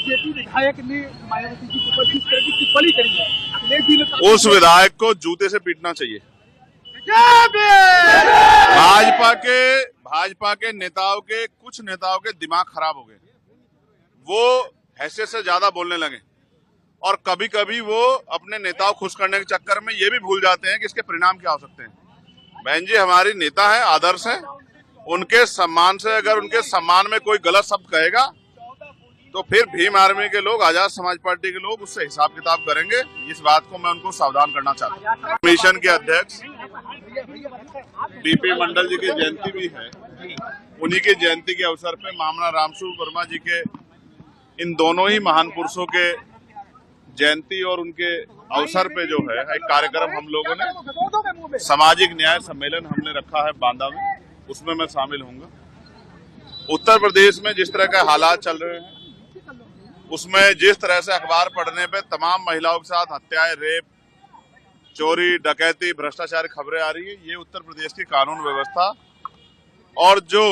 BJP विधायक ने मायावती जी के ऊपर किस तरह की टिप्पणी करी है, अखिलेश जी ने उस विधायक को जूते से पीटना चाहिए। भाजपा के नेताओं के कुछ नेताओं के दिमाग खराब हो गए, वो हैसियत से ज्यादा बोलने लगे और कभी कभी वो अपने नेताओं खुश करने के चक्कर में ये भी भूल जाते हैं कि इसके परिणाम क्या हो सकते हैं। बहन जी हमारी नेता है, आदर्श है, उनके सम्मान से अगर उनके सम्मान में कोई गलत शब्द कहेगा तो फिर भीम आर्मी के लोग, आजाद समाज पार्टी के लोग उससे हिसाब किताब करेंगे। इस बात को मैं उनको सावधान करना चाहता हूँ। मिशन के अध्यक्ष बीपी मंडल जी की जयंती भी है, उन्हीं की जयंती के अवसर पे मामला रामसूर वर्मा जी के, इन दोनों ही महान पुरुषों के जयंती और उनके अवसर पे जो है एक कार्यक्रम हम लोगों ने सामाजिक न्याय सम्मेलन हमने रखा है बांदा में, उसमें मैं शामिल होऊंगा। उत्तर प्रदेश में जिस तरह के हालात चल रहे हैं, उसमें जिस तरह से अखबार पढ़ने पे तमाम महिलाओं के साथ हत्याएं, रेप, चोरी, डकैती, भ्रष्टाचार की खबरें आ रही है, ये उत्तर प्रदेश की कानून व्यवस्था और जो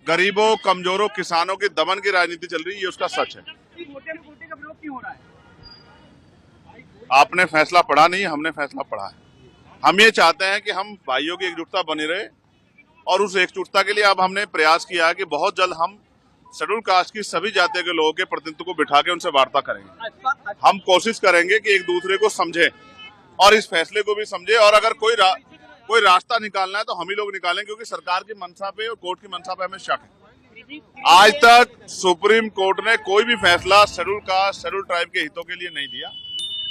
गरीबों, कमजोरों, किसानों की दमन की राजनीति चल रही है, ये उसका सच है। आपने फैसला पढ़ा नहीं, हमने फैसला पढ़ा है। हम ये चाहते हैं कि हम भाइयों की एकजुटता बनी रहे और उस एकजुटता के लिए अब हमने प्रयास किया है कि बहुत जल्द हम शेड्यूल कास्ट की सभी जातियों के लोगों के प्रतिनिधित्व को बिठा के उनसे वार्ता करेंगे। हम कोशिश करेंगे कि एक दूसरे को समझे और इस फैसले को भी समझे, और अगर कोई रास्ता निकालना है तो हम ही लोग निकालें, क्योंकि सरकार की मंशा पे और कोर्ट की मंशा पे हमें शक है। आज तक सुप्रीम कोर्ट ने कोई भी फैसला शेड्यूल कास्ट, शेड्यूल ट्राइब के हितों के लिए नहीं दिया,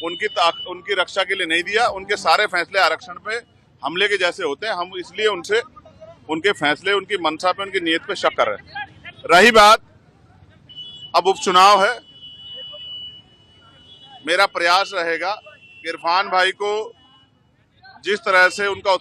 उनकी रक्षा के लिए नहीं दिया। उनके सारे फैसले आरक्षण पे हमले के जैसे होते हैं। हम इसलिए उनसे उनके फैसले, उनकी मंशा पे, उनकी नीयत पे शक कर रहे हैं। रही बात, अब उपचुनाव है, मेरा प्रयास रहेगा इरफान भाई को जिस तरह से उनका